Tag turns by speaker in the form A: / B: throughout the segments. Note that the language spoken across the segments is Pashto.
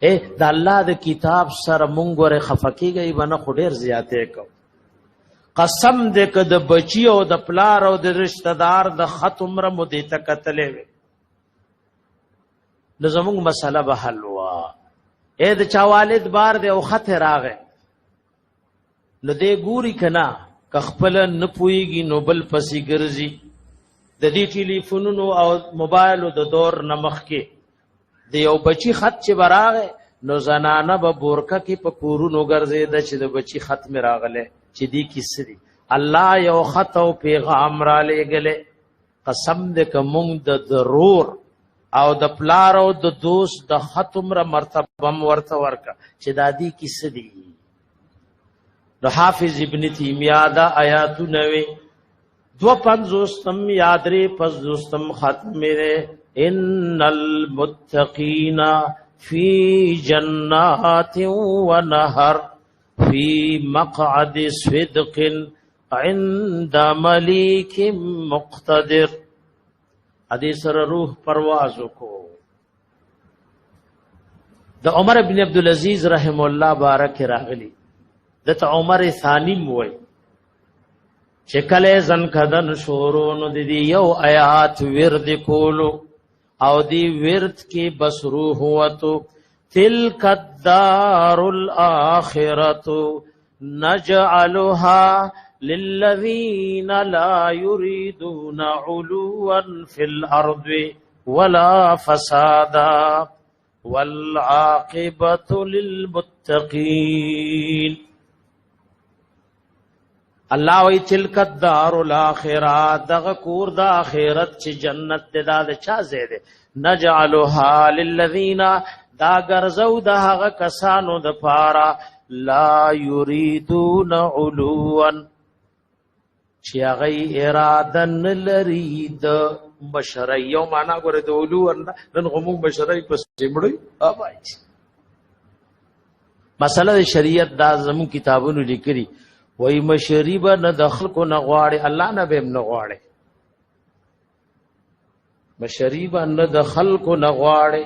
A: د الله د کتاب سره مونږ ور خفقېږي بنه خډیر زیاتې کو قسم دې ک د بچی او د پلار او د رشتہ دار د خط عمر مودې تکتلې وي نو زمونږ مسله به حل وا د چا والد بار دې او خط راغې نو دې ګوري کنا ک خپل نه پويږي نو بل پسې ګرځي د دې ټلیفونونو او موبایل د دور نمخ کې د یو بچی خط چې براغه نو زنانه به بورکه کې په کورونو ګرځي د چې د بچی خط می راغله چې دی کیسري الله یو خط او پیغام را لېګله قسم دې کوم د ضرور او د پلار او د دوست د خط عمر مرتبه ورته ورکا چې دادی کیسري نو حافظ ابن تیمیہ دا آیات 9 250 یادری پس دوستم ختم میرے ان المتقین فی جنات و نہر فی مقعد صدق عند ملیک مقتدر حدیث روح پرواز کو د عمر ابن عبدالعزیز رحم الله بارک راغلی دته عمر ثانی موي چې کله زن کدن شورون د دې یو آیات ورد کولو او دی ورد کې بسرو هوتو تلک الدار الاخرۃ نجعلها للذین لا یریدون علوا فی الارض ولا فسادا والعاقبۃ للمتقین الله وی تلک الدار الاخرہ دغ کور د اخرت چې جنت دا د چا زیاده نجعلها للذین دا ګرځو د هغه کسانو د پارا لا یریدون علوا چې هغه اراده نه لري د بشری یو معنا غره د علو نن غمو بشری په سیمړی اوبای مسله شریعت دا زمو کتابونو لیکري وای مشریب نه دخل کو نه غواړي الله نه به نه غواړي مشریب نه دخل کو نه غواړي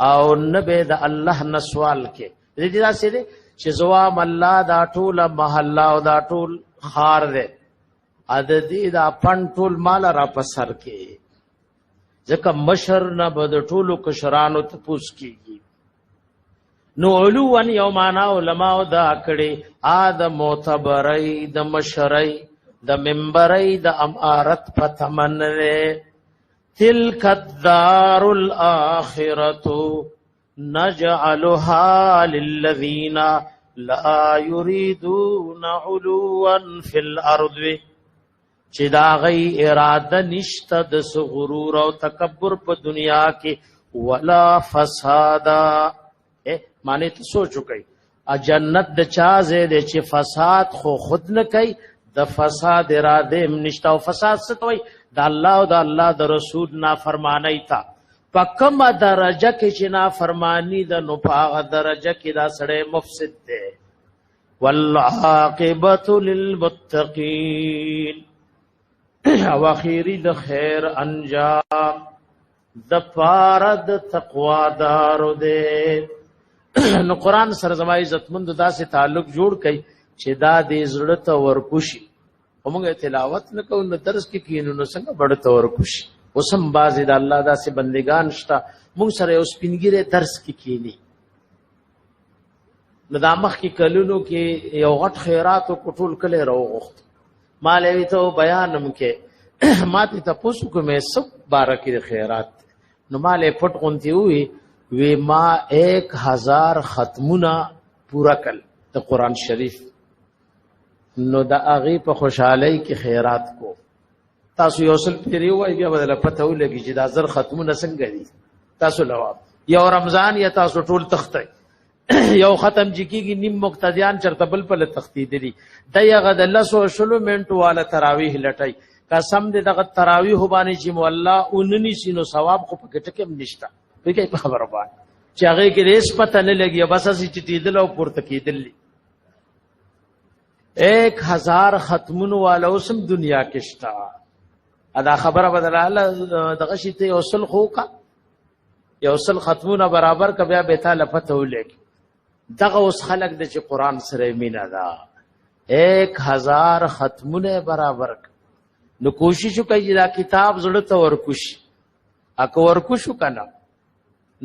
A: او نه به د الله نه سوال کې دې دا څه دي چې زوام الله دا ټول محله او دا ټول خار دې عددی دا پن ټول مال را پسر کې ځکه مشر نه بد ټولو کشرانو ته پوس کیږي نو علوان یومانا علماء دا کړي ادم معتبرای د مشرای د منبرای د امارت پتمنره تلک الدار الاخرۃ نجعلها للذین لا یریدون علوا فی الارض چې دا غي اراده نشته د غرور او تکبر په دنیا کې ولا فسادا معنی ته سوچو کوي ا جنت د چا زه چې فساد خو خود نه کوي د فساد اراده نشته او فساد څه کوي د الله او د الله د رسول نافرمانی تا پکم درجه کې چې نافرمانی د نو په درجه کې دا سړی مفسد دی والعاقبۃ للمتقین او اخیری د خیر انجام د پارد تقوا دارو دے نو قرآن سره زما عزتمند داسې تعلق جوړ کړي چې دا دې زړه ته ورکوشي موږ تلاوت نه کوو نو درس کې کینو نو څنګه بڑ ته ورکوشي وسم باز د الله داسې بندگان شته موږ سره اوس پینګره درس کې کینی ندامخ کې کلونو کې یو غټ خیرات او کټول کله راوغخت مالوی ته بیانم کې ماته تاسو کومه سب بارکه خیرات نو مالې پټ غونتی وی وی ما 1000 ختمونه پورا کړ د قران شریف نو د اغه په خوشحالي کې خیرات کو تاسو یو سل پیری وای بیا بدل پته ولګی چې دا زر ختمونه څنګه دي تاسو لواب یو رمضان یا تاسو ټول تخته یو ختم جکیږي نیم مقتدیان چرته بل په تختی دي دغه د 160 منټ والا تراویح لټای قسم دې دغه تراویح باندې چې مولا 19 سینو ثواب خو په ټکه نشتا په کې خبره باندې چې هغه کې ریس پته نه لګي بس اسی چټیدل او پورته کېدل 1000 ختمونو والا اوسم دنیا کې شتا ادا خبره بدلاله دغه شته اوسل خو کا یو سل ختمونه برابر ک بیا به تعالی پته ولګي دغه اوس خلق د چې قران سره مینا ده 1000 ختمونه برابر نو کوشش وکړي دا کتاب زړه ته ورکوش اکو ورکوشو کنه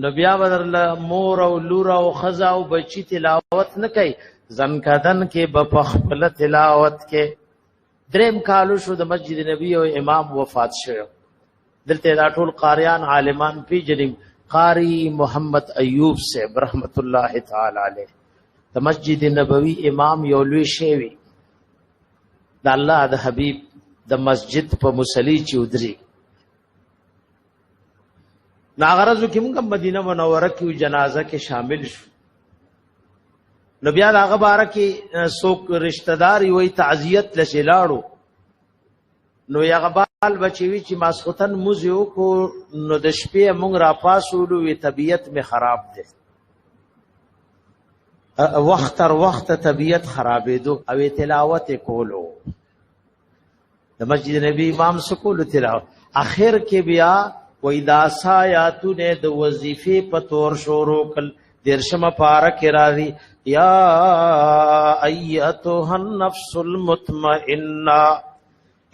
A: نو بیا بدل مور او لور او خزا او بچی تلاوت نه کوي زنکدن کې بپخپل تلاوت کې دریم کالو شو د مسجد نبی او امام وفات شو دلته دا ټول قاریان عالمان پی جنیم قاری محمد ایوب سے رحمت الله تعالی علیہ د مسجد نبوی امام یو لوی شیوی د الله د حبیب د مسجد په مصلی چودري ناغرضو کې موږ مدینه منوره کې جنازه کې شامل شو نو بیا هغه باره کې څوک رشتہ دار وي تعزیت لشلاړو نو هغه بال بچوي چې ماسختن موزیو کو نو د شپې موږ را پاسولو وی طبیعت می خراب ده وخت تر وخت طبیعت خرابې دو او تلاوت کولو د مسجد نبی امام سکول تلاوت اخر کې بیا وېدا سایاتونه د وظیفه په تور شروع کل درشم پارک راضی یا ایتها النفس المطمئنه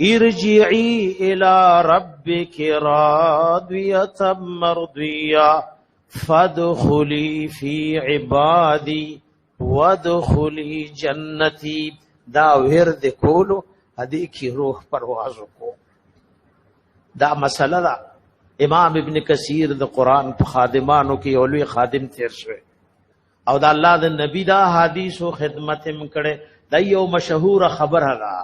A: ارجعی الى ربک راضیه مرضیه فادخلی فی عبادی وادخلی جنتی دا ورد کولو ادی کی روح پرواز کو دا مسئلہ دا امام ابن کثیر د قران په خادمانو کې اولوی خادم تیر شوی او دا الله د نبی دا حدیث او خدمت هم کړي دا یو مشهور خبر هغه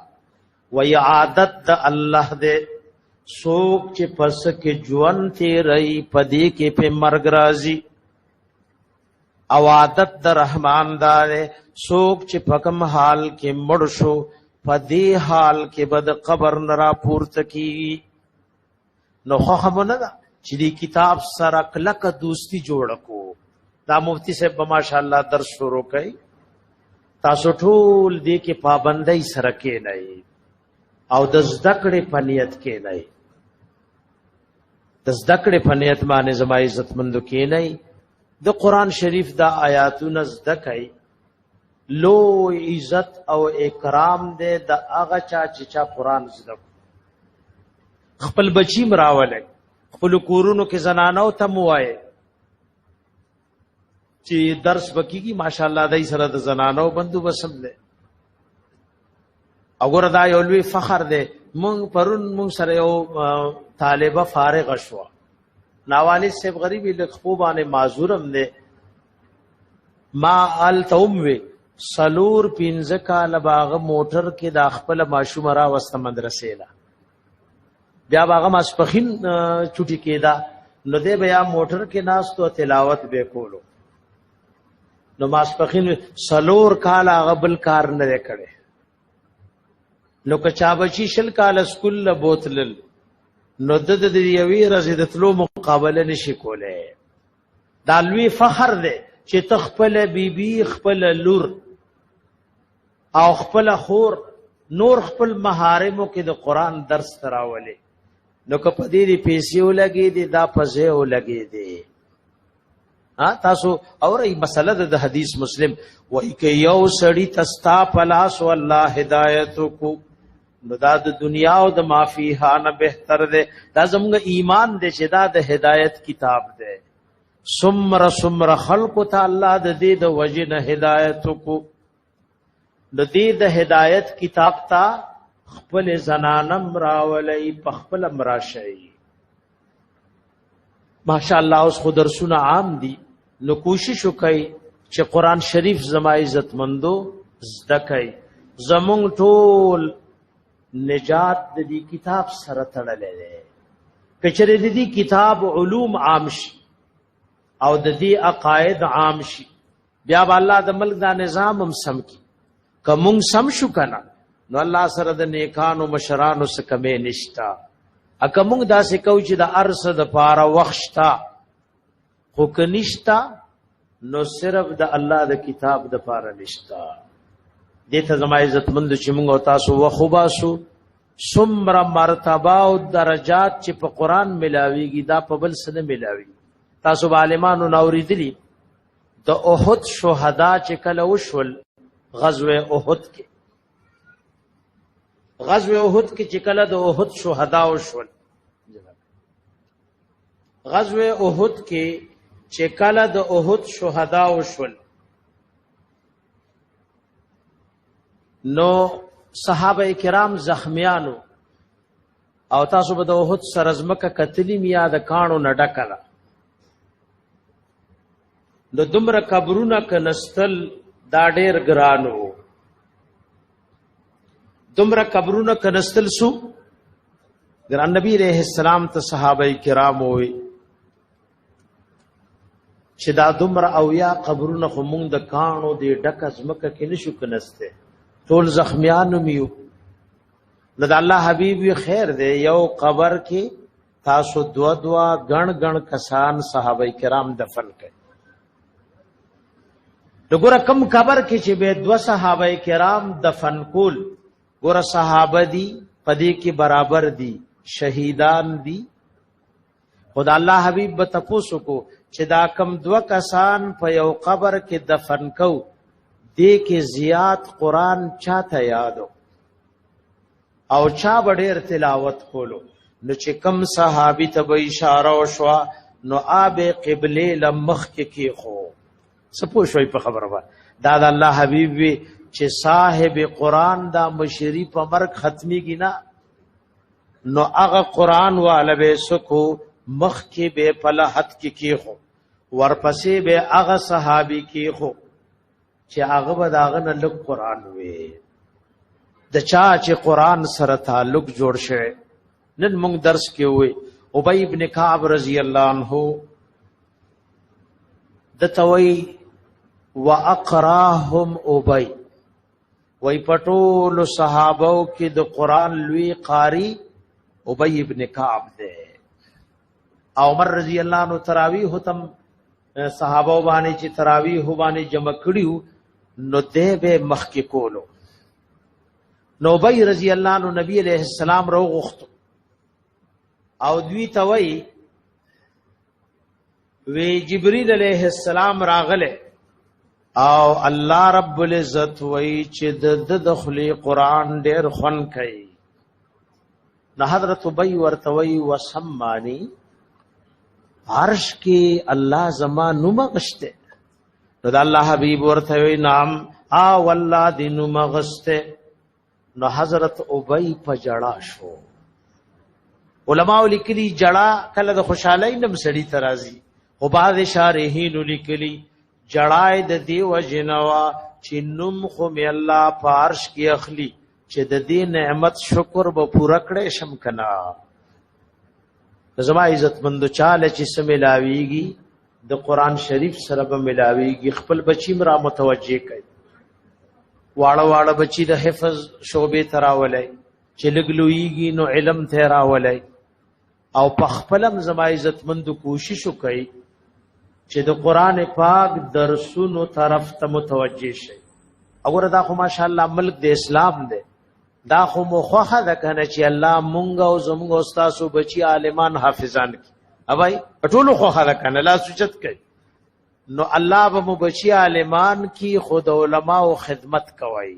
A: وی عادت د الله دې سوک چې پس کې ژوند تیري پدې کې په مرګ راځي او عادت د رحمان دا سوک چې پکم حال کې مړ شو پدې حال کې بد قبر نرا پورته کی نو خو نه دا چې دی کتاب سره کلک دوستی جوړ کو دا مفتی صاحب ماشاءالله درس شروع کړي تاسو ټول دې کې پابندۍ سره کې نه او د زدکړې پنیت کې نه د زدکړې پنیت باندې زما عزت مند کې نه د قران شریف دا آیاتونه زدکای لو عزت او اکرام دې د هغه چا قران زدک خپل بچی مراوله خپل کورونو کې زنانو ته موای چې درس وکيږي ماشاءالله دای سره د زنانو بندوبست ده وګوره دا یو لوی فخر ده مونږ پرون مونږ سره یو طالبه فارغ شو ناوالد صاحب غریبی لخوا باندې معذورم ده ما ال توموي سلور پینځه کال باغ موټر کې د خپل ماشوم را وسته مدرسې لا بیا باغ ماسپخین چټي کېدا نو دې بیا موټر کې ناس تو تلاوت به کولو نو ماسپخین سلور کال غبل کار نه کړي نو کچا بچی شل کال سکول له بوتل نو د یوی رزیدتلو مقابله نشي کوله دا لوی فخر دی چې تخپل بیبي خپل لور او خپل خور نور خپل محارمو کې د قران درس تراولي نو که په دې پیسې ولګي دي دا پځه ولګي دي تاسو اوري مسله د حدیث مسلم وای کې یو سړی تستا پلاس والله هدایت کو نو دا د دنیا او د مافیها نه بهتر ده دا زموږ ایمان دې چې دا د هدایت کتاب ده سمر خلق تعالی د دې د وجه نه هدایت کو د دې د هدایت کتاب تا خپل زنانم راولای په خپل مراشي ماشاءالله اوس خو درسونه عام دي نو کوشش وکړئ چې قران شریف زما عزت مندو زده کړئ زمونږ ټول نجات د دې کتاب سره تړلې ده کچره د دې کتاب علوم عام شي او د دې عقاید عام شي بیا الله د ملک دا نظام هم سم کی کوم سم شو کنه نو الله سره د نیکانو مشرانو سره کمه نشتا اګه موږ دا څه کو چې د ارس د پاره وښتا خو کنيشتا نو صرف د الله د کتاب د پاره نشتا دته زما عزت مند چې موږ تاسو وخوباسو سمره مرتبه او درجات چې په قران ملاويږي دا په بل سره ملاوي تاسو عالمانو نوریدلی د احد شهدا چې کله وشول غزوه احد کې چې کله د احد شهدا وشول غزوه احد کې چې کله د احد شهدا وشول نو صحابه کرام زخمیانو او تاسو به د احد سرزمکه کتلی میا د کانو نډکلا نو دومره قبرونه کنستل دا ډېر ګرانو دومره قبرونه کنستل سو ګران نبی علیہ السلام ته صحابه کرام وي چې دا دومره او یا قبرونه خو مونږ د کانو دی ډک ازمکه کې نشو کنسته ټول زخمیانو میو نو د الله حبیب خیر دی یو قبر کې تاسو دوا غن کسان صحابه کرام دفن کړي دغه کم قبر کې چې به دوا صحابه کرام دفن کول ګور صحابه دي پدې کې برابر دي شهیدان دي خدا الله حبیب به تاسو کو چې دا کم دوا کسان په یو قبر کې دفن کو دې کې زیات قران چاته یادو او چا ډېر تلاوت کولو نو چې کم صحابي ته به اشاره وشوا نو آب قبله لمخ کې خو سپو شوي په خبره ده دا د الله حبيب وي چې صاحب قران دا مشری په مرګ ختمي گینا نو هغه قران والا به سکو مخ کې به پلحت کې خو ورپسې به هغه صحابي کې خو چې هغه به داغه نه لږ قران وي د چا چې قران سره تعلق جوړ شوی نن موږ درس کې وي ابی ابن کعب رضی الله عنه د توي واقراهم ابی وای پټول صحابو کې د قران لوی قاری ابی ابن کعب ده عمر رضی الله عنه تراویح تم صحابو باندې چې تراویح باندې جمع کړیو نو ده به مخ کې کولو نو ابی رضی الله عنه نبی علیہ السلام رو غوښتو او دوی ته وی جبرئیل علیہ السلام راغله او الله رب العزت وی چې د دخلی قران ډیر خون کوي نو حضرت ابی ورته وی وسمانی عرش کې الله زما نوم غشته نو د الله حبیب ورته وی نام والله د نوم غشته نو حضرت ابی په جړا شو علماء لیکلي جړا کله د خوشحالۍ نم سړی ترازی او بعض شارحین لیکلي جړای د دی وجنوا چې نوم خو می الله پارش کې اخلي چې د دې نعمت شکر به پورا کړې شم کنا زما عزت مند چاله چې سم ملاويږي د قران شریف سره به ملاويږي خپل بچی مرا متوجه کړي واړه بچی د حفظ شوبې تراولای چې لګلويږي نو علم تراولای او په خپلم زما عزت مند کوشش وکړي چې د قران پاک درسونو طرف ته متوجه شي وګوره دا خو ماشاءالله ملک د اسلام دی دا خو مخه ده کنه چې الله مونږ او زموږ استادو بچي عالمان حافظان کی اوبای ټولو خو خلک کنه لا سوچت کوي نو الله به مو بچي عالمان کی خود علماء او خدمت کوي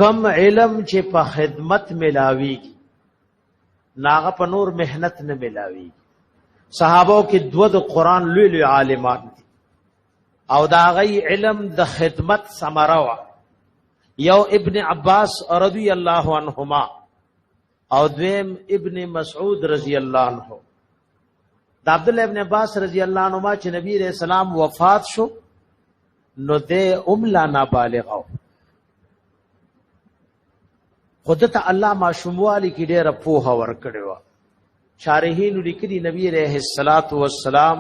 A: کم علم چې په خدمت ملاويږي ناغه په نور مهنت نه ملاويږي صحابو کې دوه د قران لوی عالمان دي او دا غي علم د خدمت ثمره وا یو ابن عباس رضی الله عنهما او دویم ابن مسعود رضی الله عنه د عبد الله ابن عباس رضی الله عنهما چې نبی رسول الله وفات شو نو د لا نابالغ خودته الله معشوموالی کې ډېر په ور کړو شارحین لیکلي نبی علیہ الصلات والسلام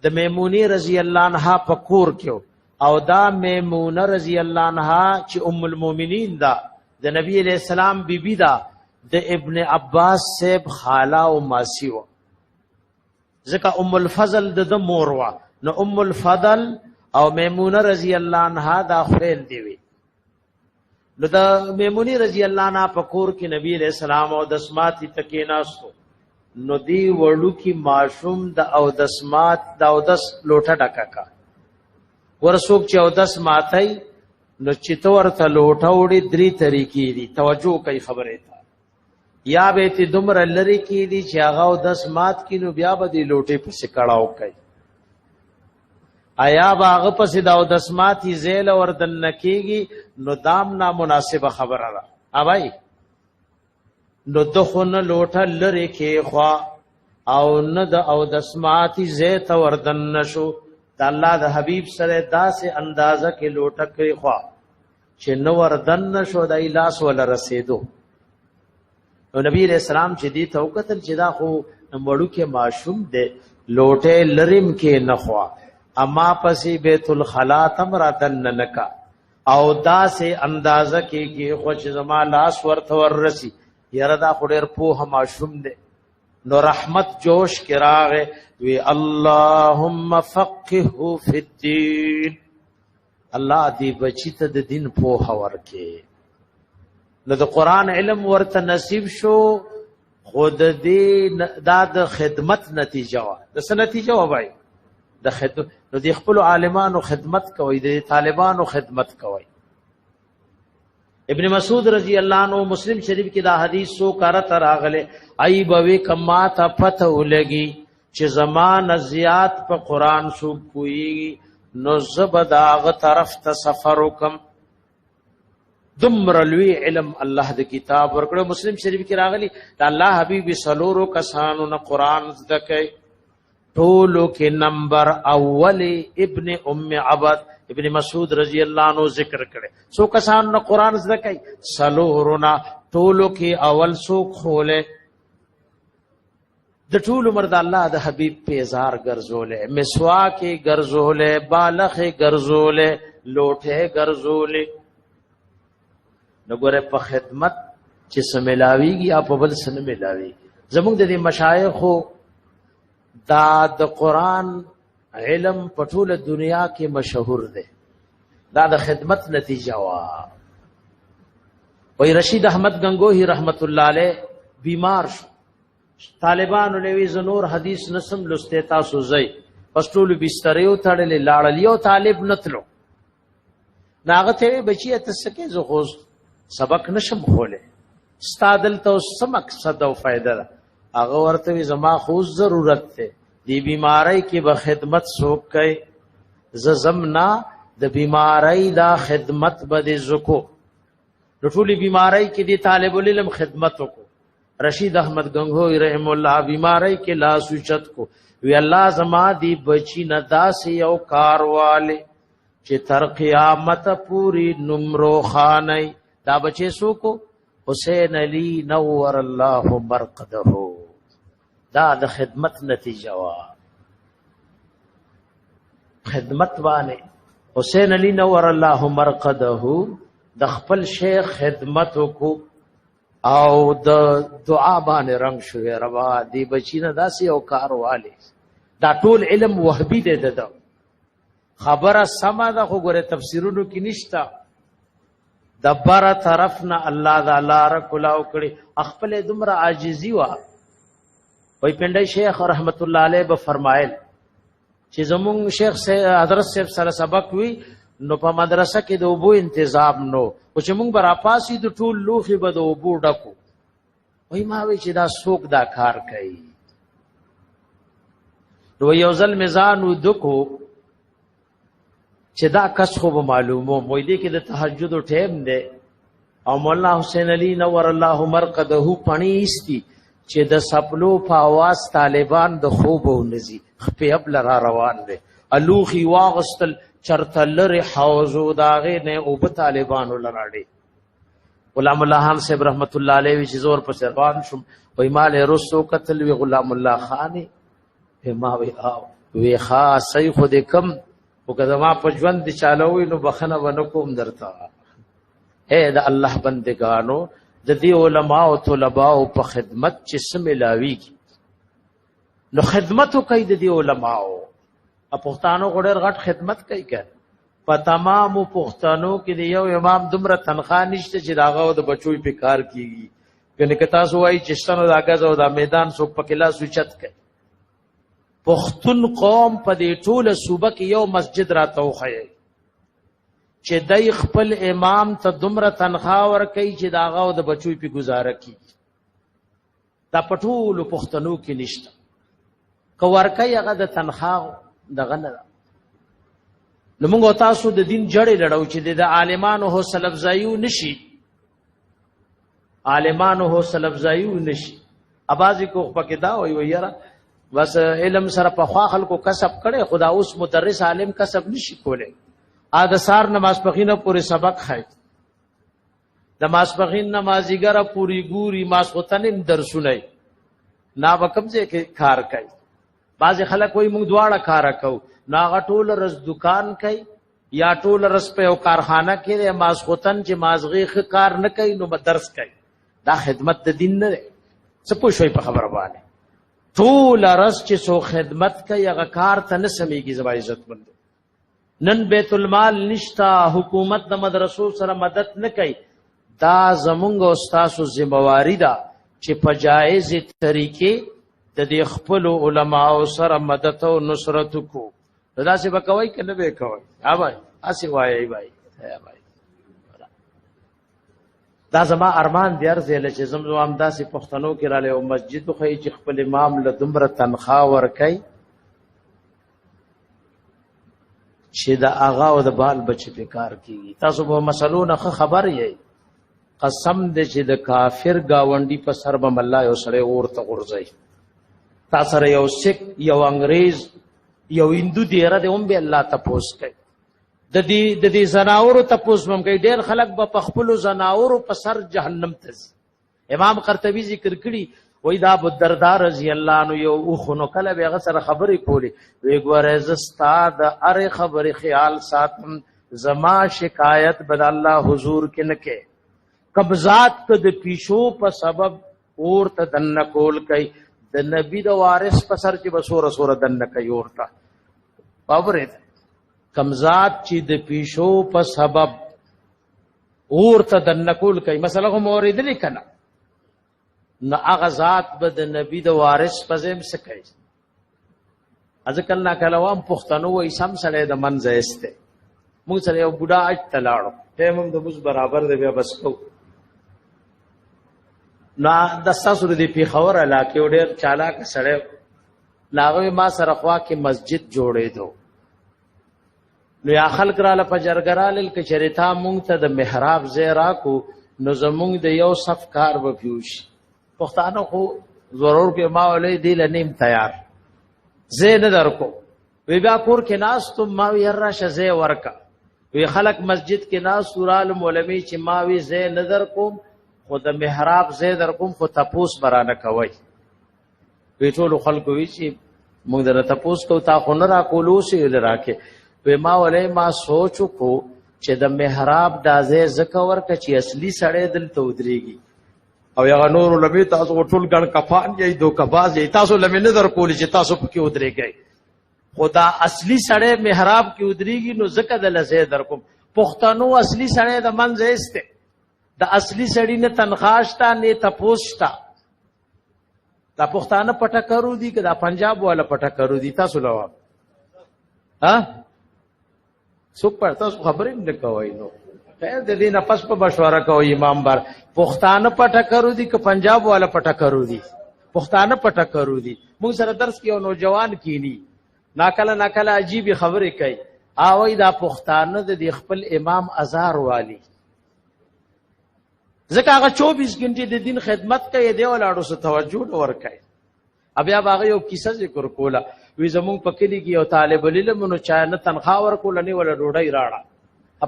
A: د میمونی رضی الله عنها پکور کېو او دا میمونه رضی الله عنها چې ام المؤمنین دا د نبی علیہ السلام بیبی دا د ابن عباس صاحب خاله او ماسی و ځکه ام الفضل د مور وا نو ام الفضل او میمونه رضی الله عنها دا خپل دی وی نو د میمونی رضی الله عنها پکور کې نبی علیہ السلام او د اسماتی تکیناسو نو دی وړو کی معصوم د اودس مات د اودس لوټه ډکا کا ورسوک چې اودس ماتای نو چې تور ته لوټه وړي درې طریقې دي توجه کوي خبره ته یا به تی دمر لری کی دي چې هغه اودس مات کینو بیا به دی لوټه په سکړاو کوي آیا باغ پس دا اودس ماتي زیل وردن نکیږي نو دام نامناسبه خبره ده اوبای نو دخن لوټه لری کې خوا او نه د اودس ماتي زیت وردن نشو د الله د حبیب سره داسې اندازه کې لوټه کړی خوا چې نو وردن نشو د ایلاس ول رسیدو نو نبی رسول الله چې دی توکتل چې دا خو مړو کې معصوم دی لوټه لریم کې نخوا اما پسی بیت الخلا تمراتن ننکا او دا سے اندازہ کی خوش زما لاس ورت ورسی یره دا خډیر په معصوم دے نو رحمت جوش کراغه وی اللهم فقهه فی الدین الله دی بچی ته د دین په ورکه نو د قران علم ورته نصیب شو خود دې دا د خدمت نتیجه وا د څه نتیجه و بھائی د خدمت نو د خپل عالمانو خدمت کوي د طالبانو خدمت کوي ابن مسعود رضی الله عنه مسلم شریف کې دا حدیث سو کارت راغله ای بوي کما ته پته ولګي چې زمان زیات په قران سو کوي نو زبداغ طرف ته سفر وکم دمر لوی علم الله د کتاب ورکړو مسلم شریف کې راغلي دا الله حبیب سلورو کسانو نه قران زدکې ټولو کې نمبر اول ابن ام عبد ابن مسعود رضی اللہ عنہ ذکر کرے سو کسان نہ قرآن زدکای سلورنا ټولو کې اول سو کھولے د ټول مرد الله د حبیب پیزار ګرځولې مسواک ګرځولې بالغ ګرځولې لوټه ګرځولې نګوره په خدمت چې سملاویږي اپ بل سن ملاوي زموږ د مشایخ دا د قرآن علم په ټول دنیا کې مشهور دی دا د خدمت نتیجه وا وای رشید احمد گنگوہی رحمت الله علیه بیمار شو طالبانو لوي زنور حدیث نسم لسته تاسو زئی پښتول بستریو تړلې لاړلیو طالب نتلو ناغته بچی اتسکه زه خو سبق نشم خوله استادل ته سم مقصد او فائدہ هغه ورته زما خو ضرورت ته دی بیماری کې به خدمت سوک کوي زمنا د بیماری دا خدمت به زکو ټولي بیماری کې دی طالب العلم خدمت وکړو رشید احمد گنگوہی رحم الله بیماری کې لاس اوچت کو وی الله زما دی بچی نه داس یو کارواله چې تر قیامت پوری نمرو خانای دا بچی سو کو حسین علی نور الله مرقده دا د خدمت نتیجه وا خدمت وانه حسین علی نور الله مرقده د خپل شیخ خدمت کو او د دعا باندې رنگ شوې روا دی بچینه داسې او کارواله دا ټول علم وهبي دی د خبره سما ده خو ګوره تفسیرونو کې نشتا دبر طرفنا الله تعالی رکلاو کړي خپل دمر عاجزی وا وای پندای شیخ رحمت الله علیه به فرمایل چې زمون شیخ سے حضرت صاحب سره سبق وی نو په مدرسه کې د اوبو تنظیم نو او چې مونږ برا پاسې د ټول لوخي به د اوبو ډکو وای ما وی چې دا څوک دا کار کوي نو یو ځل میزان ودکو چې دا کس خو معلومو وای دې کې د تهجد ټیم دی او مولانا حسین علی نور الله مرقده پانی استی چې د سپلو په आवाज طالبان د خوب او نزي خپل بل را روان دي الوخي واغستل چرتلر حوضو داغه نه او په طالبانو لراړي غلام الله خان صاحب رحمت الله علیه وی زور پر سربان شم وای مال رسو قتل وی غلام الله خان ما وی او وی خاص خود کم او کله ما په ژوند چالووي نو بخنه ونکوم درتا اے د الله بندگانو د دې علماء او طلباء په خدمت چې سملاوي نو خدمت کوي د دې علماء پښتانو غډر غټ خدمت کوي که په تمام پښتانو کې یو امام دومره تنخواه نشته چې داغه د بچوي په کار کیږي کنه که تاسو وایي چې شتنو دا غز او دا میدان څوک پکې لاس اوچت کوي. پښتون قوم په دې ټوله صوبه کې یو مسجد راته وښیي چې دای خپل امام ته دومره تنخواه ورکوي چې د هغه او د بچوی پې ګزاره کېږي. دا په ټولو پښتنو کې نشته. که ورکوي هغه د تنخواه دغه نه ده. نو موږ تاسو د دین جړې لړو چې د عالمانو حوصله افزایي نشي، عالمانو حوصله افزایي نشي. ابازي کو پکې دا وایي یاره بس علم سره په خوا خلکو کسب کړي، خدا اوس مدرس عالم کسب نشي کولی. د سار نماز پخینه پورې سبق خای، د ماسپخین نمازیګره پوری ګوري، ماسختنم درسونه نا وکمځه کې کار کوي. بعض خلک وایي موږ دواړه کار کوو، ناغه ټول رس دکان کوي یا ټول رس په یو کارخانه کې ماسختن چې مازغه کار نه کوي نو درس کوي. دا خدمت د دین نه ده. څه پوه شوي په خبره باندې؟ ټول رس چې سو خدمت کوي هغه کار ته نه سمېږي. زما عزت مند نن بیت المال نشتا، حکومت د مدرسو سره مدد نه کوي. دا زمونږ او ستاسو ذمہواری ده چې په جایز طریقې د دې خپل علماو سره مدد او نصرت کو. دا څه وکوي کنه به کوي؟ ها بھائی اسی وایي بھائی دا زما ارمان دی ارزه چې زمزم امداسي پښتنو کې را له مسجد خو چې خپل امام له دومره تنخواه ورکي چې دا اغا او د بال بچ په کار کیږي. تاسو به مسلونه خبر یې قسم دې چې د کافر گاونډي په سر به الله یو سره ورته غورځي. تاسو سره یو سیک یو انګريز یو هندو دیره دې هم به الله تپوس کوي. د دې زناورو تپوس هم کوي. ډېر خلک به په خپل زناورو په سر جهنم ته ځي. امام قرطبي ذکر کړي وای دا ابو الدرداء رضی الله عنه یو خونو کله به سره خبرې کولی، وی ګوره زستا د اره خبرې خیال ساتم، زما شکایت بد الله حضور کې نه کې. قبضات ک د پیشو په سبب اورته دن کول کوي، د نبی د وارث په سر چې بسوره سوره دن کوي اورته باورې کمزات چې د پیشو په سبب اورته دن کول کوي. مثلا هم اوریدلی کنه نو هغه ذات به د نبی د وارث په ځم څه کوي. ځکه نه کلوام پښتنو وای سم سره د منځه استه. موږ سره یو بوډا اج تلاړو ته موږ د موږ برابر دی بیا بس کو نا د تاسو د پیښور علاقې ډېر چالاک سره لاغوي ما سره خوا کې مسجد جوړې دو. نو یا خلق را ل پجرګرال ک چریتا موږ ته د محراب زیرا کو نو زموږ د یو صف کار و پیوش پښتانه خو ضرور کې ما ولې دی لنیم تیار زه نه درکو. وی بیا کور کې ناس ته ما وی راشه زه ورکا. وی خلق مسجد کې ناس سورال مولوی چې ما وی زه نظر کوم خود محراب زه در کوم خو تپوس برانه کوي. وی ټول خلکو وی چې موږ در تپوس کو تا خو نه را کولوسی لراکه. وی ما ولې ما سوچو کو چې د محراب دازه زکور ک چې اصلي سړی دل ته ودرېږي او یا نور لمه تاسو ټول ګڼ کفان یې دو کباز یې تاسو لمه نظر کولی چې تاسو پکې ودرېږئ. خدا اصلي سړی محراب کې ودرېږي نو زکه د لزه در کوم. پښتنو اصلي سړی د منځه استه، د اصلي سړی نه تنخواشتا نه تپوستا. دا پښتانه پټه کرو دي که دا پنجاب والا پټه کرو دي؟ تاسو لوا ها څوک پر تاسو خبرې نه کوي. نو خیر د دې نه پس په مشوره کوي امام بار پښتانه پټه کرو دي که پنجاب والا پټه کرو دي؟ پښتانه پټه کرو دي. موږ سره درس کې یو نوجوان کینی ناکله عجیب خبرې کوي. اوی دا پښتانه د خپل امام ازار والی ځکه هغه 24 غنټې د دین خدمت کوي دی ولاړو سره توجه ور کوي. بیا هغه یو کیسه ذکر کوله. وی زمونږ په کلی کې یو طالب العلم نو چا نه تنخواه ورکول نه ولا ډوډۍ راړه.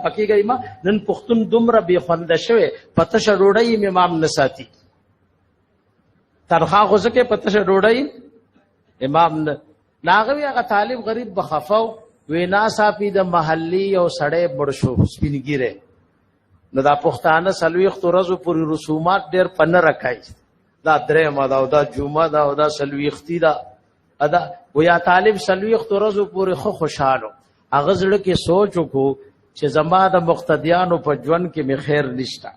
A: پکې گئی ما نن پښتون دومره بے خوند شوه پته ش ډوډۍ امام نساتی تنخواه خو ځکه پته ش ډوډۍ امام نه لاغوي. هغه طالب غریب بخفاو وینا صافي د محلي او سړې برشو سپینګیره. نو دا پښتانه سلويخت ورځو پوری رسومات ډېر پنه راکای. دا درې ماده او دا جمعه دا او دا سلويختی دا ادا ویا طالب سلويخت ورځو پوری خو خوشاله. هغه زړه کې سوچ وکړو چې زما د مقتدیانو په ژوند کې می خیر نشتا.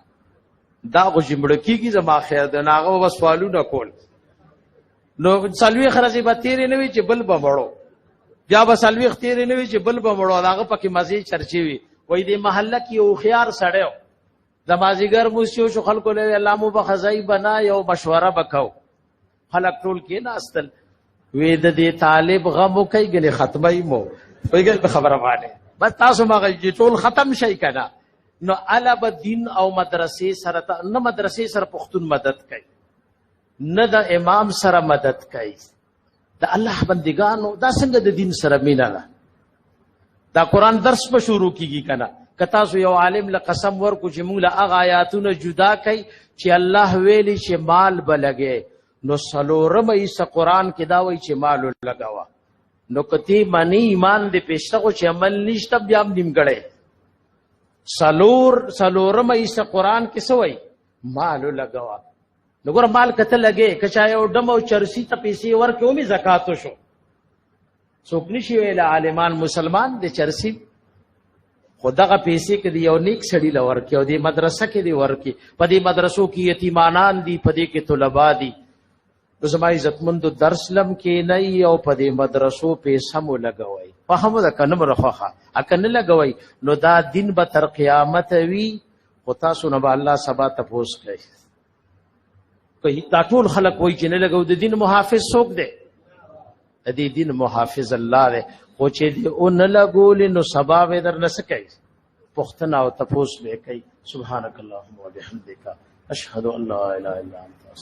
A: دا غو جمړه کیږي زما خیر د ناغه بس سوالونه کول نو سلوي خرزي به تیرې نه وي چې بل به مړو بیا به سلوي تیرې نه وي چې بل به مړو هغه پکې مزي چرچی وي وای دې محله کې یو خيار سړیو زمازیګر موسیو شو خلکو له الله مو بخزای بنا یو مشوره وکاو خلک ټول کې ناستل وې د دې طالب غمو کوي ګل ختمای مو ویګل خبره وانه بس تاسو ما ټول ختم شي کنه نو علب دین او مدرسې سره نه مدرسې سره پښتون مدد کوي نه د امام سره مدد کوي د الله بندگانو دا څنګه د دین سره مینا ده دا قران درس په شروع کیږي کنه کتا سو یو عالم له قسم ورکو چې موږ له هغه آیاتونه جدا کوي چې الله ویلي چې مال بلګي نو سلورم ایسه قران کې دا وایي چې مال لګاوه نو کتی معنی ایمان دې پېښه چې عمل نشته بیا هم نیمګړی سلورم ایسه قران کې سوې مال لګاوه نو ګور مال کته لګي کچا یو ډم او چرسی ته پیسې ورکو می زکات شو څوک نشي ویل عالمان مسلمان دې چرسی خدغه پیسې کې دی یو نیک سړی لور کې او دې مدرسه کې دی ورکی په دې مدرسو کې یتیمانان دي په دې کې طلبا دي نو زما عزتمند درس لم کې نه او په دې مدرسو پیسې مو لګوي فهم ده کنه مرخه اکنه لګوي نو دا دین به تر قیامت وی او تاسو نه الله سبا تپوس کوي کوي دا ټول خلک وای چې نه لګو د دین محافظ څوک دی د دې دین محافظ الله دی او چې دې او نه لګول نو سبا به در نه سکي پختنه او تپوس به کوي سبحانك اللهم وبحمدك اشهد ان لا اله الا انت